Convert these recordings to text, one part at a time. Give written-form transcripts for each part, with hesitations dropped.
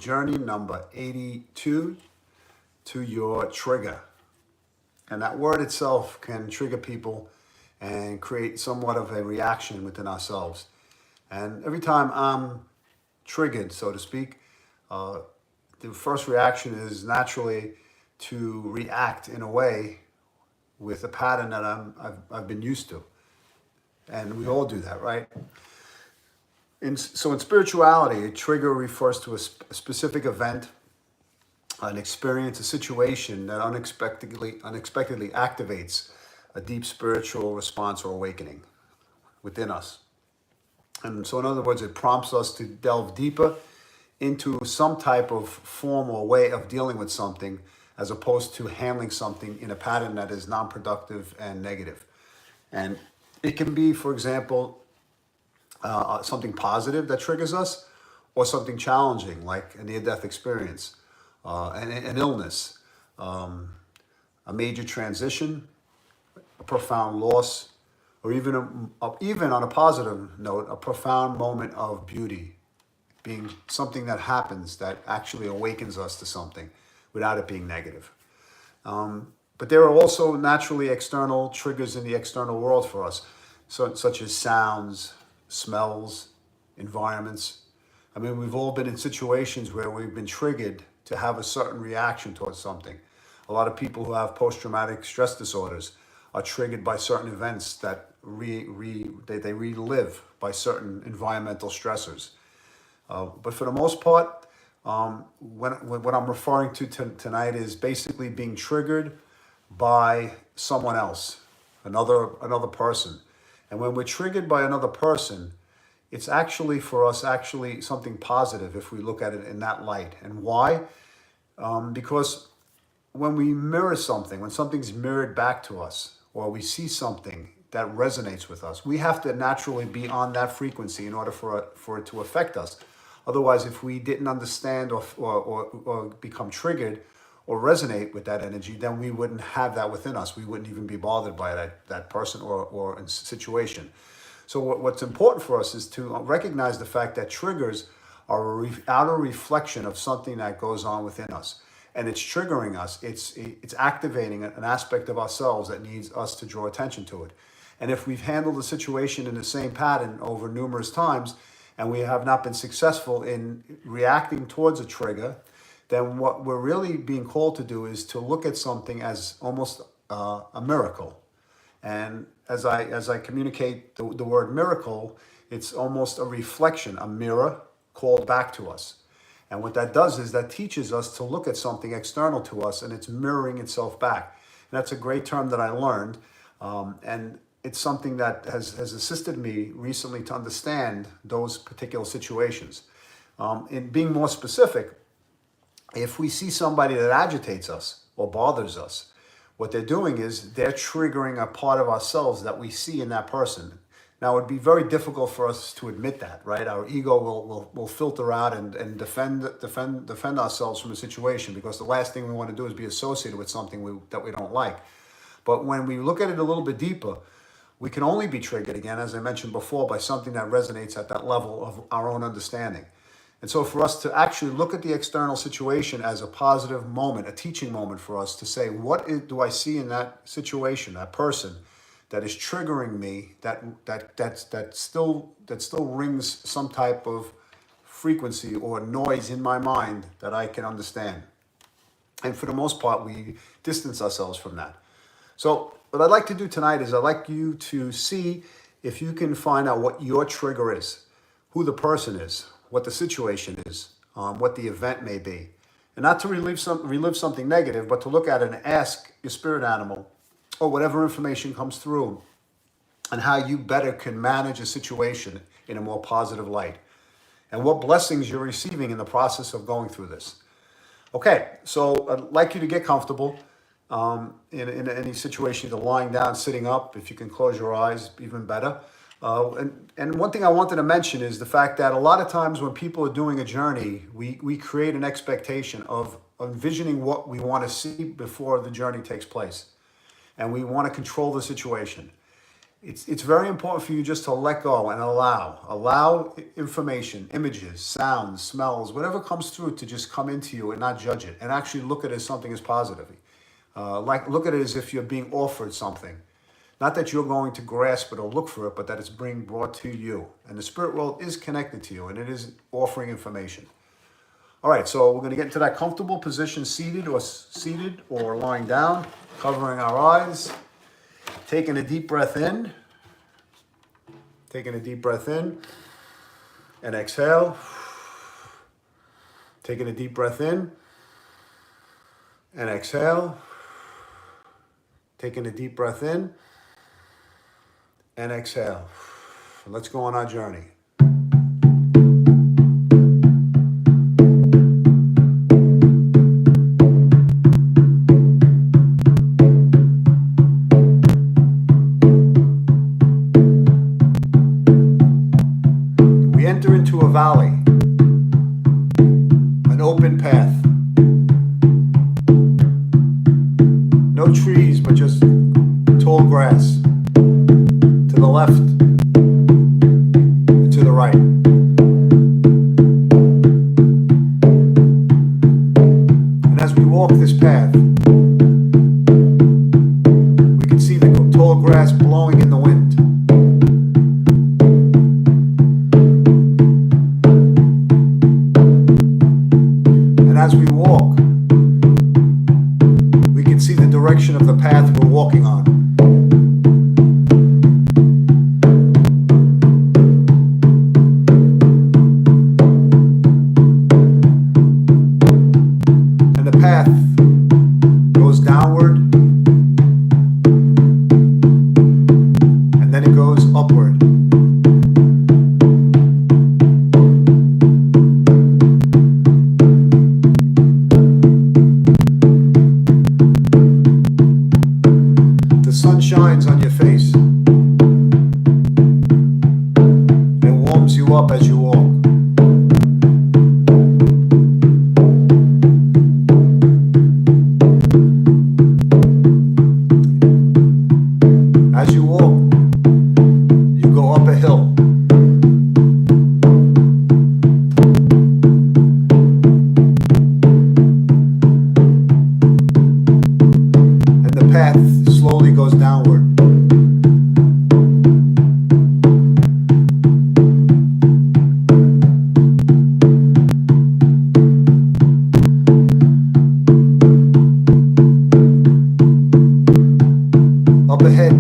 journey number 82 to your trigger. And that word itself can trigger people and create somewhat of a reaction within ourselves. And every time I'm triggered, so to speak, the first reaction is naturally to react in a way with a pattern that I've been used to. And we all do that, right? So in spirituality, a trigger refers to a specific event, an experience, a situation that unexpectedly activates a deep spiritual response or awakening within us. And so in other words, it prompts us to delve deeper into some type of form or way of dealing with something, as opposed to handling something in a pattern that is non-productive and negative. And it can be, for example, something positive that triggers us, or something challenging like a near-death experience, an illness, a major transition, a profound loss, or even on a positive note, a profound moment of beauty, being something that happens that actually awakens us to something without it being negative. But there are also naturally external triggers in the external world for us, such as sounds, smells, environments. I mean, we've all been in situations where we've been triggered to have a certain reaction towards something. A lot of people who have post-traumatic stress disorders are triggered by certain events that they relive by certain environmental stressors. But for the most part, what I'm referring to tonight is basically being triggered by someone else, another person. And when we're triggered by another person, it's actually for us something positive if we look at it in that light. And why? Because when we mirror something, when something's mirrored back to us, or we see something that resonates with us, we have to naturally be on that frequency in order for it to affect us. Otherwise, if we didn't understand or become triggered or resonate with that energy, then we wouldn't have that within us. We wouldn't even be bothered by that person or situation. So what's important for us is to recognize the fact that triggers are an outer reflection of something that goes on within us. And it's triggering us. It's activating an aspect of ourselves that needs us to draw attention to it. And if we've handled the situation in the same pattern over numerous times, and we have not been successful in reacting towards a trigger, then what we're really being called to do is to look at something as almost a miracle. And as I communicate the word miracle, it's almost a reflection, a mirror called back to us. And what that does is that teaches us to look at something external to us, and it's mirroring itself back. And that's a great term that I learned. And it's something that has assisted me recently to understand those particular situations. In being more specific, if we see somebody that agitates us or bothers us, what they're doing is they're triggering a part of ourselves that we see in that person. Now, it would be very difficult for us to admit that, right? Our ego will filter out and defend ourselves from a situation, because the last thing we want to do is be associated with something that we don't like. But when we look at it a little bit deeper, we can only be triggered, again, as I mentioned before, by something that resonates at that level of our own understanding. And so for us to actually look at the external situation as a positive moment, a teaching moment for us to say, do I see in that situation, that person, that is triggering me, that still rings some type of frequency or noise in my mind that I can understand. And for the most part, we distance ourselves from that. So what I'd like to do tonight is I'd like you to see if you can find out what your trigger is, who the person is, what the situation is, what the event may be. And not to relive something negative, but to look at it and ask your spirit animal, or whatever information comes through, and how you better can manage a situation in a more positive light, and what blessings you're receiving in the process of going through this. Okay, so I'd like you to get comfortable in any situation, either lying down, sitting up. If you can close your eyes, even better. And one thing I wanted to mention is the fact that a lot of times when people are doing a journey, we create an expectation of envisioning what we want to see before the journey takes place. And we want to control the situation. It's very important for you just to let go and allow information, images, sounds, smells, whatever comes through to just come into you and not judge it, and actually look at it as something as positive. Like look at it as if you're being offered something. Not that you're going to grasp it or look for it, but that it's being brought to you. And the spirit world is connected to you, and it is offering information. All right, so we're going to get into that comfortable position, seated or lying down, covering our eyes, taking a deep breath in, and exhale. Taking a deep breath in and exhale. Taking a deep breath in and exhale. Let's go on our journey. We enter into a valley, an open path. No trees, but just tall grass. To the left and to the right. And as we walk this path, we can see the tall grass blowing in the wind. And as we walk, we can see the direction of the path we're walking on. Shines on your face and warms you up as you walk. As you walk, you go up a hill. And the path slowly goes downward. Up ahead,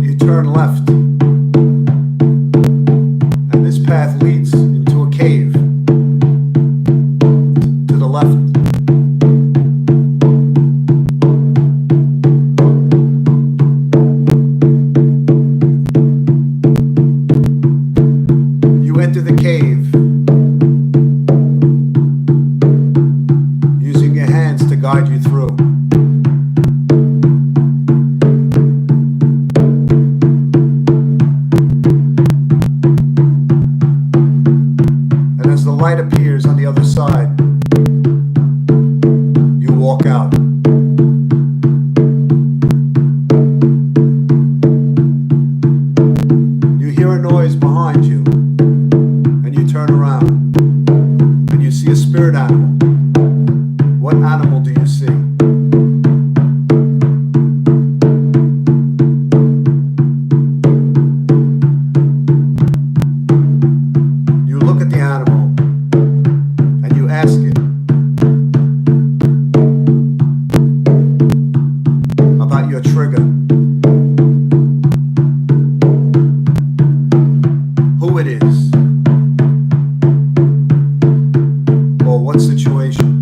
you turn left, and this path leads into a cave to the left. Enter the cave using your hands to guide you through. And as the light appears on the other side, you walk out. You hear a noise behind you. Turn around and you see a spirit animal. What animal do you see? You look at the animal and you ask it about your trigger, who it is, what situation.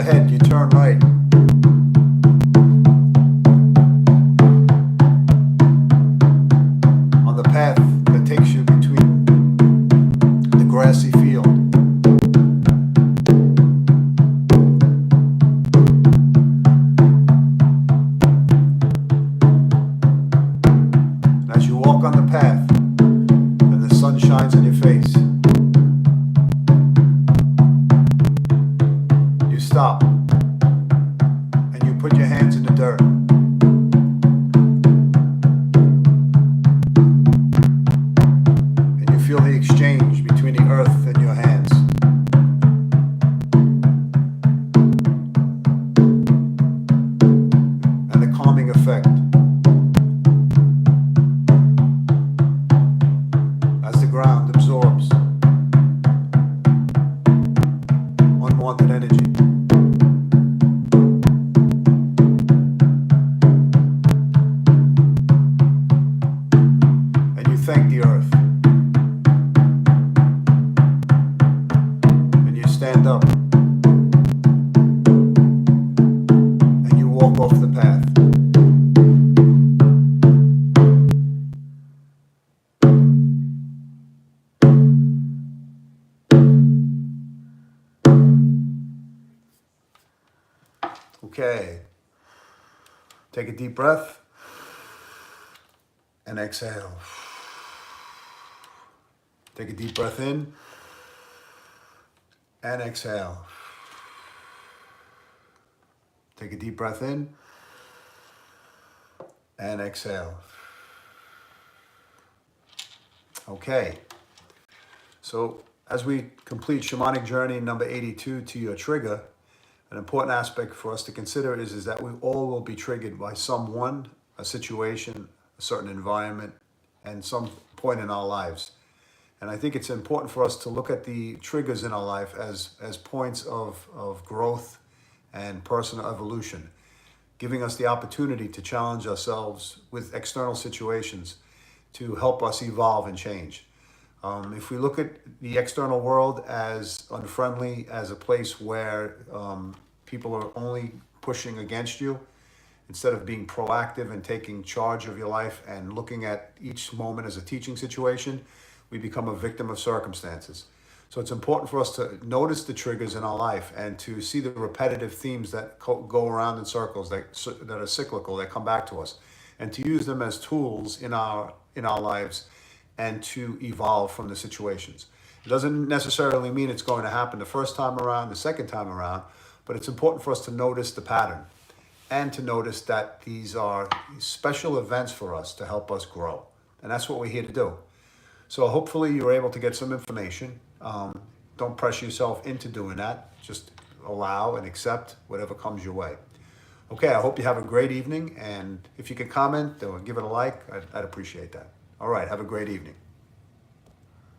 ahead, you turn right. On the path that takes you between the grassy field. And as you walk on the path and the sun shines in your face, you stop and you put your hands in the dirt. And you feel the exchange between the earth and your hands. And the calming effect as the ground absorbs unwanted energy. And you thank the earth. And you stand up. And you walk off the path. Okay. Take a deep breath and exhale. Take a deep breath in and exhale. Take a deep breath in and exhale. Okay. So as we complete Shamanic Journey number 82 to your trigger, an important aspect for us to consider is that we all will be triggered by someone, a situation, a certain environment, and some point in our lives. And I think it's important for us to look at the triggers in our life as points of growth and personal evolution, giving us the opportunity to challenge ourselves with external situations to help us evolve and change. If we look at the external world as unfriendly, as a place where people are only pushing against you, instead of being proactive and taking charge of your life and looking at each moment as a teaching situation, we become a victim of circumstances. So it's important for us to notice the triggers in our life and to see the repetitive themes that go around in circles, that are cyclical, that come back to us, and to use them as tools in our lives and to evolve from the situations. It doesn't necessarily mean it's going to happen the first time around, the second time around, but it's important for us to notice the pattern and to notice that these are special events for us to help us grow. And that's what we're here to do. So hopefully you're able to get some information. Don't pressure yourself into doing that. Just allow and accept whatever comes your way. Okay, I hope you have a great evening. And if you could comment or give it a like, I'd appreciate that. All right, have a great evening.